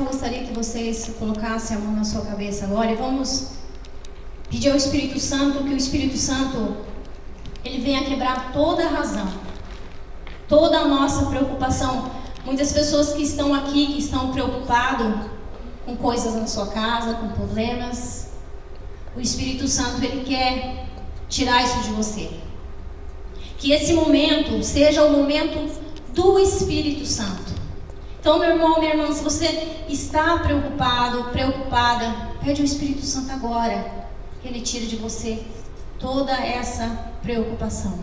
gostaria que vocês colocassem a mão na sua cabeça agora e vamos pedir ao Espírito Santo que o Espírito Santo ele venha quebrar toda a razão, toda a nossa preocupação. Muitas pessoas que estão aqui, que estão preocupadas com coisas na sua casa, com problemas, o Espírito Santo ele quer tirar isso de você. Que esse momento seja o momento do Espírito Santo. Então, meu irmão, minha irmã, se você está preocupado, preocupada, pede ao Espírito Santo agora que ele tire de você toda essa preocupação.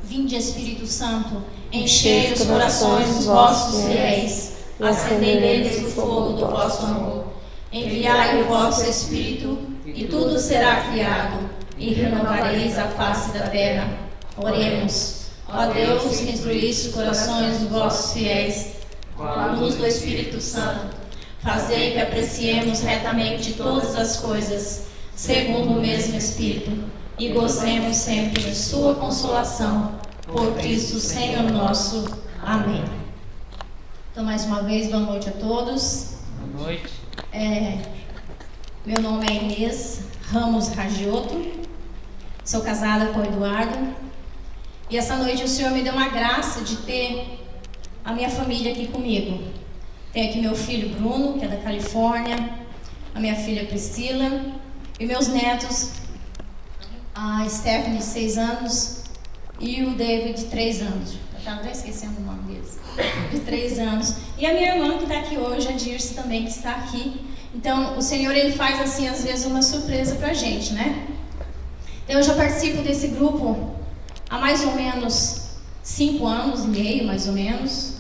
Vinde, Espírito Santo, enchei os corações dos vossos fiéis, acendei neles o fogo do vosso amor. Enviai o vosso Espírito, e tudo será criado, e renovareis a face da terra. Oremos. Ó Deus, que instruísse os corações dos vossos fiéis, com a luz do Espírito Santo, fazei que apreciemos retamente todas as coisas, segundo o mesmo Espírito, e gozemos sempre de sua consolação, por Cristo Senhor nosso. Amém. Então, mais uma vez, boa noite a todos. Boa noite. Meu nome é Inês Ramos Ragioto, sou casada com o Eduardo, e essa noite o Senhor me deu uma graça de ter a minha família aqui comigo. Tenho aqui meu filho Bruno, que é da Califórnia, a minha filha Priscila, e meus netos, a Stephanie, de 6 anos, e o David, de 3 anos. Eu estava até esquecendo o nome deles. De 3 anos. E a minha irmã, que está aqui hoje, a Dirce, também, que está aqui. Então, o Senhor, ele faz, assim, às vezes, uma surpresa para a gente, né? Então, eu já participo desse grupo há mais ou menos 5 anos e meio, mais ou menos.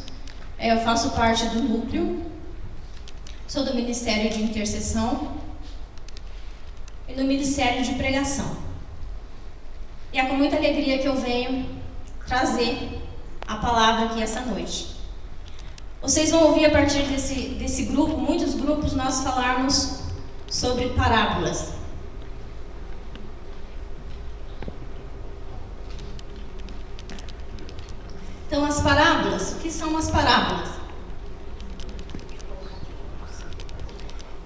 Eu faço parte do núcleo. Sou do Ministério de Intercessão e do Ministério de Pregação. E é com muita alegria que eu venho trazer a palavra aqui essa noite. Vocês vão ouvir a partir desse grupo, muitos grupos, nós falarmos sobre parábolas. Então, as parábolas, o que são as parábolas?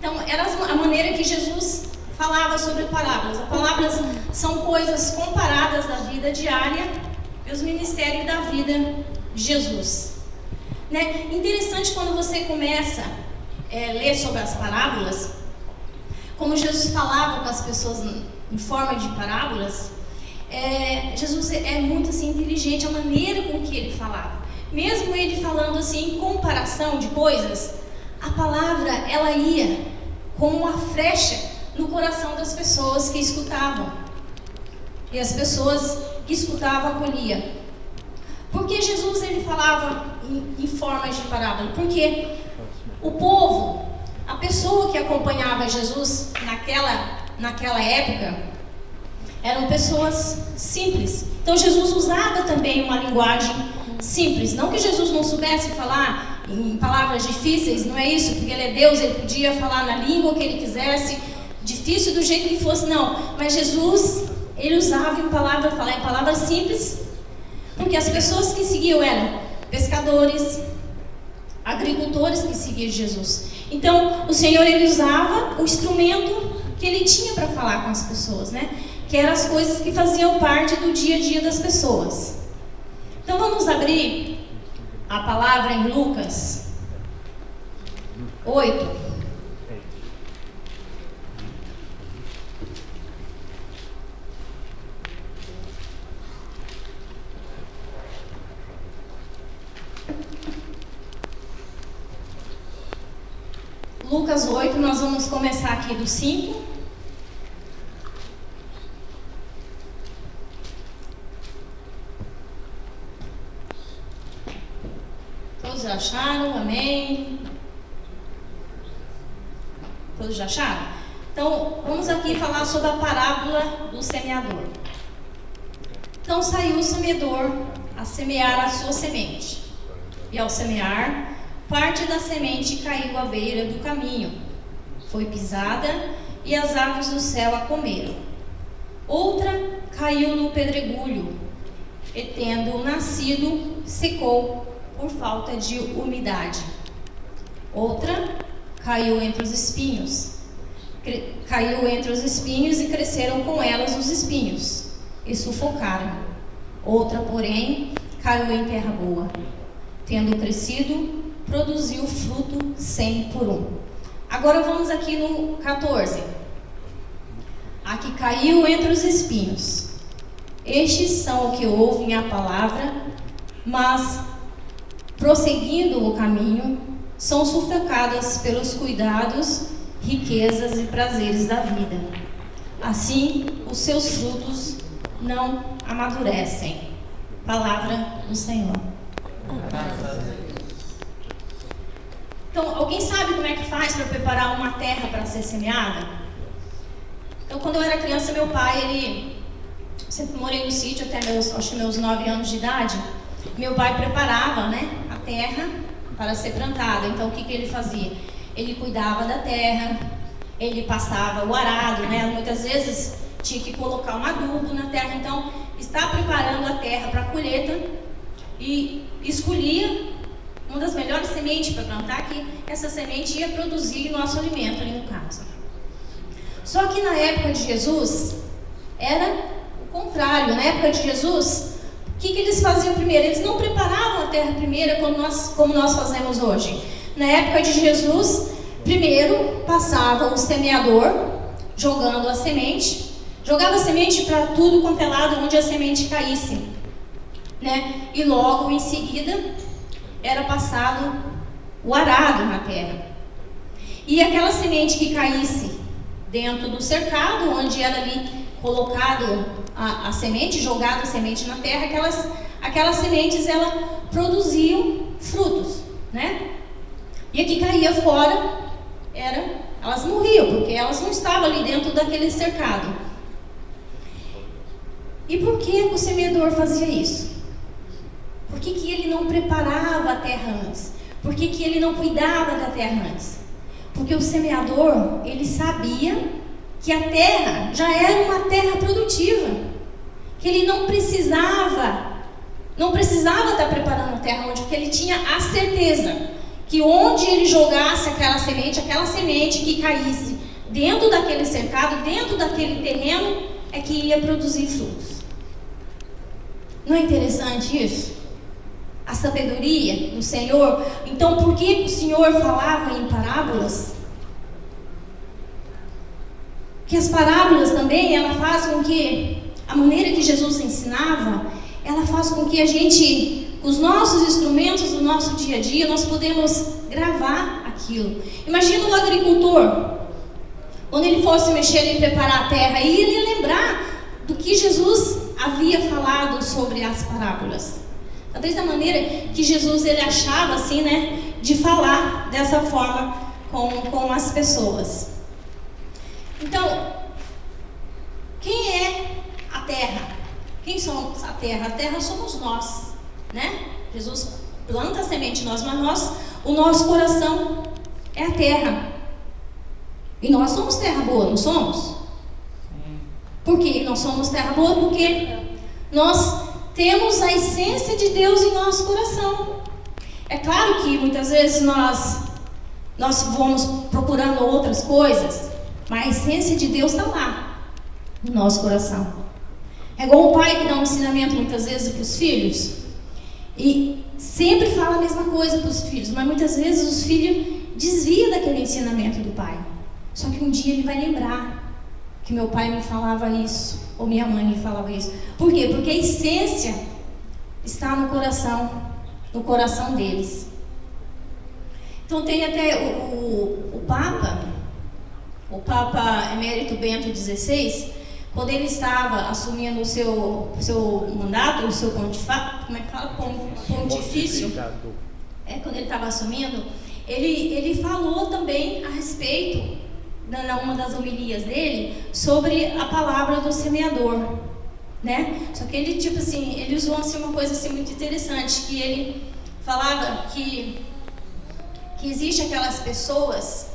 Então, era a maneira que Jesus falava sobre parábolas. As parábolas são coisas comparadas da vida diária e os ministérios da vida de Jesus. Né? Interessante quando você começa a ler sobre as parábolas, como Jesus falava com as pessoas em forma de parábolas. Jesus é muito assim, inteligente, a maneira com que ele falava. Mesmo ele falando assim, em comparação de coisas, a palavra ela ia como uma flecha no coração das pessoas que escutavam. E as pessoas que escutavam acolhiam. Por que Jesus ele falava em formas de parábola? Porque o povo, a pessoa que acompanhava Jesus naquela época, eram pessoas simples. Então Jesus usava também uma linguagem simples. Não que Jesus não soubesse falar em palavras difíceis, não é isso, porque ele é Deus, ele podia falar na língua que ele quisesse, difícil do jeito que fosse, não. Mas Jesus, ele usava em palavras simples, porque as pessoas que seguiam eram pescadores, agricultores que seguiam Jesus. Então, o Senhor, ele usava o instrumento que ele tinha para falar com as pessoas, né? Que eram as coisas que faziam parte do dia a dia das pessoas. Então, vamos abrir a palavra em Lucas 8. Lucas 8, nós vamos começar aqui do 5. Todos já acharam? Amém? Todos já acharam? Então, vamos aqui falar sobre a parábola do semeador. Então, saiu o semeador a semear a sua semente. E ao semear, parte da semente caiu à beira do caminho, foi pisada e as aves do céu a comeram. Outra caiu no pedregulho e, tendo nascido, secou por falta de umidade. Outra caiu entre os espinhos. Caiu entre os espinhos e cresceram com elas os espinhos e sufocaram. Outra, porém, caiu em terra boa. Tendo crescido, produziu fruto 100 por 1. Agora vamos aqui no 14. A que caiu entre os espinhos. Estes são o que ouvem a palavra, mas, prosseguindo o caminho, são sufocadas pelos cuidados, riquezas e prazeres da vida. Assim, os seus frutos não amadurecem. Palavra do Senhor. Então, alguém sabe como é que faz para preparar uma terra para ser semeada? Então, quando eu era criança, meu pai, sempre morei no sítio até meus 9 anos de idade. Meu pai preparava, né, a terra para ser plantada. Então, o que ele fazia? Ele cuidava da terra, ele passava o arado, né? Muitas vezes tinha que colocar um adubo na terra. Então, está preparando a terra para a colheita e escolhia uma das melhores sementes para plantar, que essa semente ia produzir nosso alimento ali no caso. Só que na época de Jesus, era o contrário. Na época de Jesus, o que eles faziam primeiro? Eles não preparavam a terra primeiro como nós fazemos hoje. Na época de Jesus, primeiro passava o semeador, jogando a semente, jogava a semente para tudo quanto é lado onde a semente caísse, né? E logo em seguida, era passado o arado na terra. E aquela semente que caísse dentro do cercado, onde era ali colocado a semente, jogada a semente na terra, aquelas sementes, elas produziam frutos, né? E a que caía fora, elas morriam, porque elas não estavam ali dentro daquele cercado. E por que o semeador fazia isso? Por que ele não preparava a terra antes? Por que ele não cuidava da terra antes? Porque o semeador, ele sabia que a terra já era uma terra produtiva, que ele não precisava estar preparando a terra onde, porque ele tinha a certeza que onde ele jogasse aquela semente que caísse dentro daquele cercado, dentro daquele terreno, é que ia produzir frutos. Não é interessante isso? A sabedoria do Senhor. Então, por que o Senhor falava em parábolas? Que as parábolas também, ela faz com que a maneira que Jesus ensinava, ela faz com que a gente, os nossos instrumentos do nosso dia a dia, nós podemos gravar aquilo. Imagina um agricultor, quando ele fosse mexer e preparar a terra, e ele ia lembrar do que Jesus havia falado sobre as parábolas. Talvez da maneira que Jesus ele achava assim, né, de falar dessa forma com as pessoas. Então, quem é a terra? Quem somos a terra? A terra somos nós, né? Jesus planta a semente em nós, mas o nosso coração é a terra. E nós somos terra boa, não somos? Por que nós somos terra boa? Porque nós temos a essência de Deus em nosso coração. É claro que muitas vezes nós vamos procurando outras coisas, mas a essência de Deus está lá, no nosso coração. É igual um pai que dá um ensinamento muitas vezes para os filhos, e sempre fala a mesma coisa para os filhos, mas muitas vezes os filhos desviam daquele ensinamento do pai. Só que um dia ele vai lembrar que meu pai me falava isso, ou minha mãe me falava isso. Por quê? Porque a essência está no coração deles. Então tem até o Papa Emérito Bento XVI, quando ele estava assumindo o seu mandato, o seu pontifício, quando ele estava assumindo, ele falou também a respeito, numa das homilias dele, sobre a palavra do semeador, né? Só que ele, ele usou uma coisa assim muito interessante, que ele falava que existe aquelas pessoas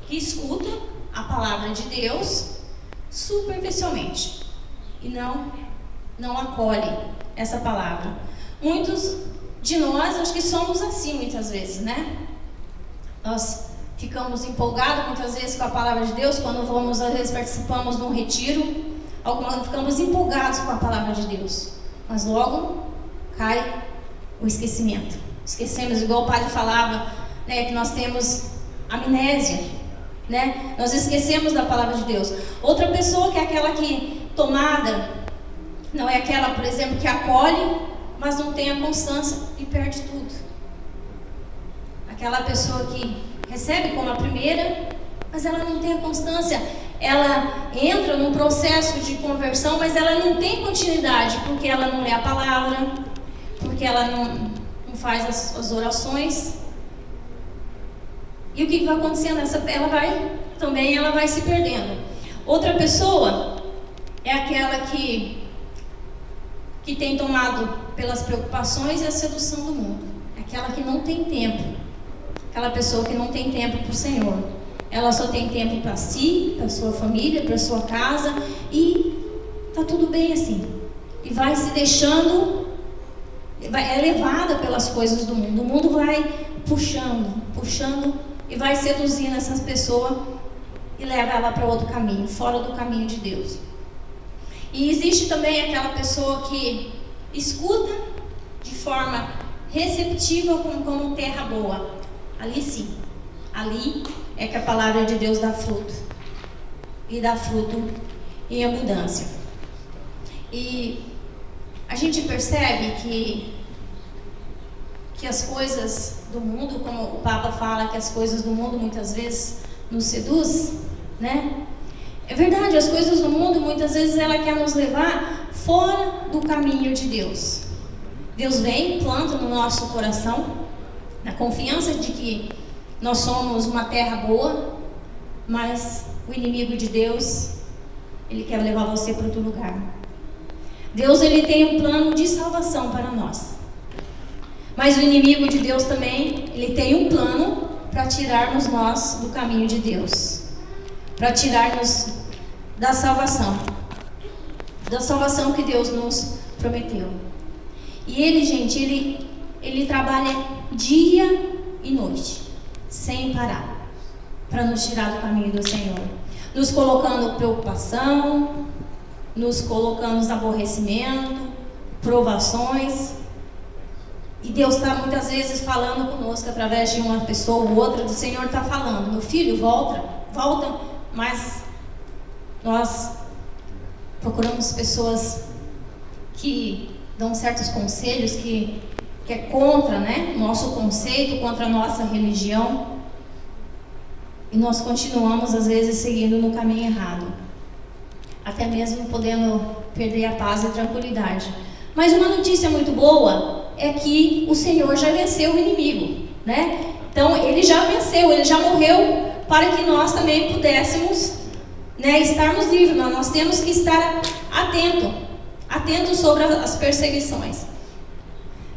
que escutam a palavra de Deus superficialmente e não acolhem essa palavra. Muitos de nós, acho que somos assim muitas vezes, né? Nós ficamos empolgados muitas vezes com a palavra de Deus, quando vamos, às vezes participamos de um retiro, ficamos empolgados com a palavra de Deus, mas logo cai o esquecimento. Esquecemos, igual o padre falava, né, que nós temos amnésia, né? Nós esquecemos da palavra de Deus. Outra pessoa que é aquela que tomada, não é aquela, por exemplo, que acolhe, mas não tem a constância e perde tudo. Aquela pessoa que recebe como a primeira, mas ela não tem a constância. Ela entra num processo de conversão, mas ela não tem continuidade, porque ela não lê a palavra, porque ela não faz as orações. E o que vai acontecendo? Ela vai se perdendo. Outra pessoa é aquela que tem tomado pelas preocupações e a sedução do mundo. Aquela que não tem tempo. Aquela pessoa que não tem tempo para o Senhor. Ela só tem tempo para si, para sua família, para sua casa, e tá tudo bem assim. E vai se deixando, é levada pelas coisas do mundo. O mundo vai puxando e vai seduzindo essas pessoas e leva ela para outro caminho, fora do caminho de Deus. E existe também aquela pessoa que escuta de forma receptiva como terra boa. Ali sim, ali é que a palavra de Deus dá fruto. E dá fruto em abundância. E a gente percebe que as coisas do mundo, como o Papa fala, que as coisas do mundo muitas vezes nos seduz, né? É verdade, as coisas do mundo muitas vezes ela quer nos levar fora do caminho de Deus. Deus vem, planta no nosso coração, na confiança de que nós somos uma terra boa, mas o inimigo de Deus, ele quer levar você para outro lugar. Deus, ele tem um plano de salvação para nós. Mas o inimigo de Deus também, ele tem um plano para tirarmos nós do caminho de Deus. Para tirarmos da salvação que Deus nos prometeu. E ele, gente, ele trabalha dia e noite, sem parar, para nos tirar do caminho do Senhor. Nos colocando preocupação, nos colocando aborrecimento, provações. E Deus está muitas vezes falando conosco através de uma pessoa ou outra. O Senhor está falando: meu filho, volta. Mas nós procuramos pessoas que dão certos conselhos que é contra, né, nosso conceito, contra a nossa religião. E nós continuamos às vezes seguindo no caminho errado, até mesmo podendo perder a paz e a tranquilidade. Mas uma notícia muito boa é que o Senhor já venceu o inimigo, né? Então ele já venceu, ele já morreu para que nós também pudéssemos, né, estarmos livres. Mas nós temos que estar atentos sobre as perseguições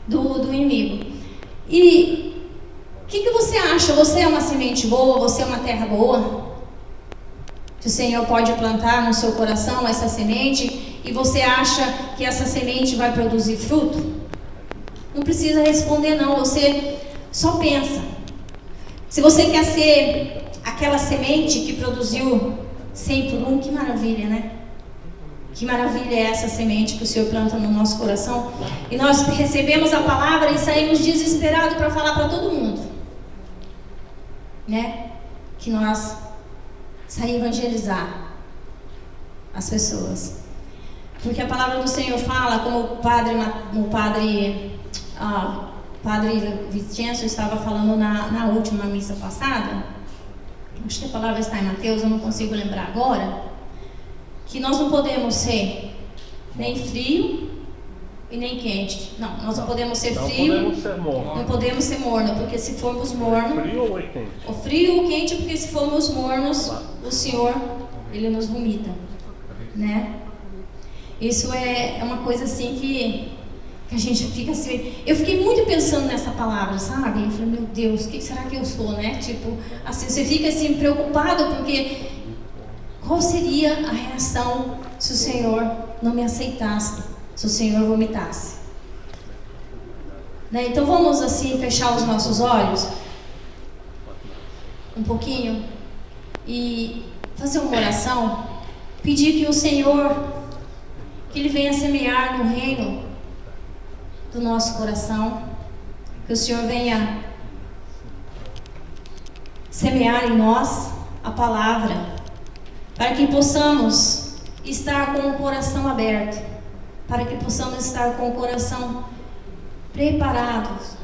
do inimigo. E o que você acha? Você é uma semente boa? Você é uma terra boa? Que o Senhor pode plantar no seu coração essa semente e você acha que essa semente vai produzir fruto? Não precisa responder não, você só pensa. Se você quer ser aquela semente que produziu 100 por 1, que maravilha, né? Que maravilha é essa semente que o Senhor planta no nosso coração. E nós recebemos a palavra e saímos desesperados para falar para todo mundo, né? Que nós saímos evangelizar as pessoas. Porque a palavra do Senhor fala, como o padre Vicenzo estava falando na última missa passada, acho que a palavra está em Mateus, eu não consigo lembrar agora, que nós não podemos ser nem frio e nem quente. Não, nós não podemos ser frio, não podemos ser morno, porque se formos morno, o frio ou quente, porque se formos mornos, o Senhor, ele nos vomita, né? Isso é uma coisa assim que a gente fica assim. Eu fiquei muito pensando nessa palavra, sabe? Eu falei, meu Deus, o que será que eu sou, né? Tipo, assim, você fica assim preocupado, porque qual seria a reação se o Senhor não me aceitasse, se o Senhor vomitasse? Né? Então vamos assim fechar os nossos olhos um pouquinho e fazer uma oração, pedir que o Senhor, que Ele venha semear no reino do nosso coração, que o Senhor venha semear em nós a palavra, para que possamos estar com o coração aberto, para que possamos estar com o coração preparados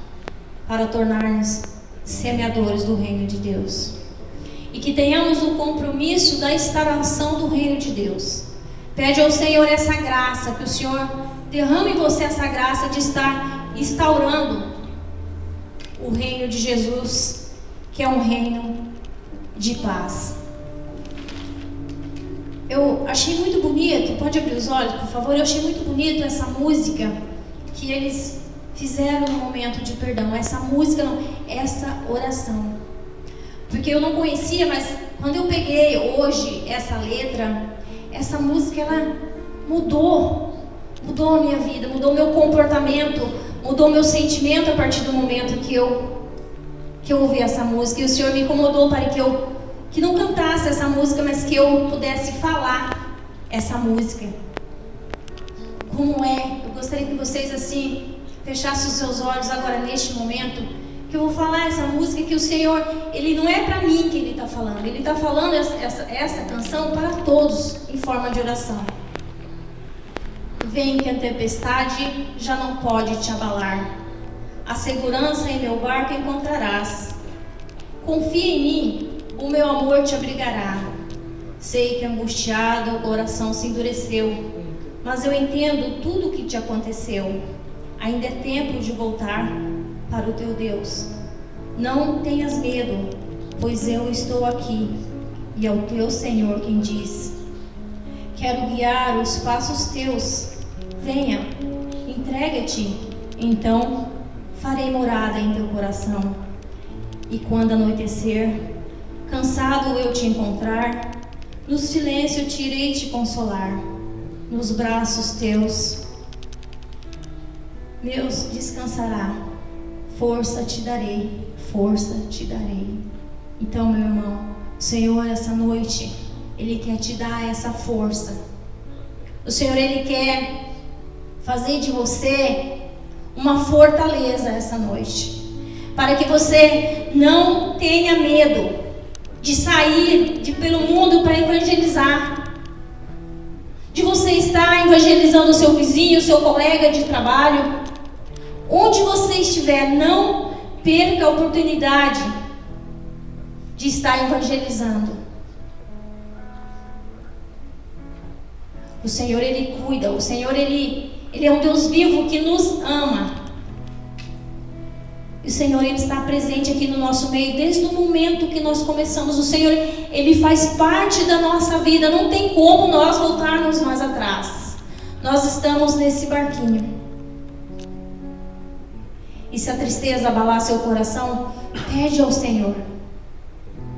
para tornar-nos semeadores do reino de Deus. E que tenhamos o compromisso da instauração do reino de Deus. Pede ao Senhor essa graça, que o Senhor derrame em você essa graça de estar instaurando o reino de Jesus, que é um reino de paz. Eu achei muito bonito, pode abrir os olhos, por favor, eu achei muito bonito essa música que eles fizeram no momento de perdão. Essa música, não, essa oração. Porque eu não conhecia, mas quando eu peguei hoje essa letra, essa música, ela mudou a minha vida, mudou o meu comportamento, mudou o meu sentimento a partir do momento que eu ouvi essa música. E o Senhor me incomodou para que não cantasse essa música, mas que eu pudesse falar essa música. Como é? Eu gostaria que vocês assim fechassem os seus olhos agora neste momento, que eu vou falar essa música, que o Senhor, Ele não é para mim que Ele está falando, Ele está falando essa canção para todos, em forma de oração. Vem que a tempestade já não pode te abalar, a segurança em meu barco encontrarás. Confia em mim, o meu amor te abrigará. Sei que angustiado o coração se endureceu, mas eu entendo tudo o que te aconteceu. Ainda é tempo de voltar para o teu Deus. Não tenhas medo, pois eu estou aqui, e é o teu Senhor quem diz: quero guiar os passos teus. Venha, entrega-te, então farei morada em teu coração. E quando anoitecer, cansado eu te encontrar, no silêncio te irei te consolar, nos braços teus meus descansará. Força te darei, força te darei. Então, meu irmão, o Senhor essa noite, Ele quer te dar essa força. O Senhor, Ele quer fazer de você uma fortaleza essa noite, para que você não tenha medo de sair pelo mundo para evangelizar, de você estar evangelizando o seu vizinho, o seu colega de trabalho. Onde você estiver, não perca a oportunidade de estar evangelizando. O Senhor, Ele cuida. O Senhor, Ele é um Deus vivo que nos ama. E o Senhor, Ele está presente aqui no nosso meio desde o momento que nós começamos. O Senhor, Ele faz parte da nossa vida. Não tem como nós voltarmos mais atrás. Nós estamos nesse barquinho. E se a tristeza abalar seu coração, pede ao Senhor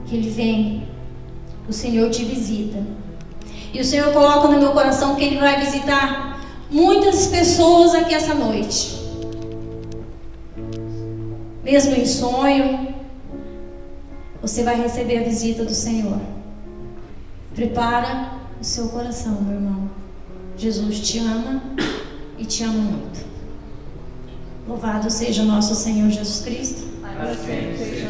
que Ele vem. O Senhor te visita. E o Senhor coloca no meu coração que Ele vai visitar muitas pessoas aqui essa noite. Mesmo em sonho, você vai receber a visita do Senhor. Prepara o seu coração, meu irmão. Jesus te ama e te ama muito. Louvado seja o nosso Senhor Jesus Cristo. Para sempre seja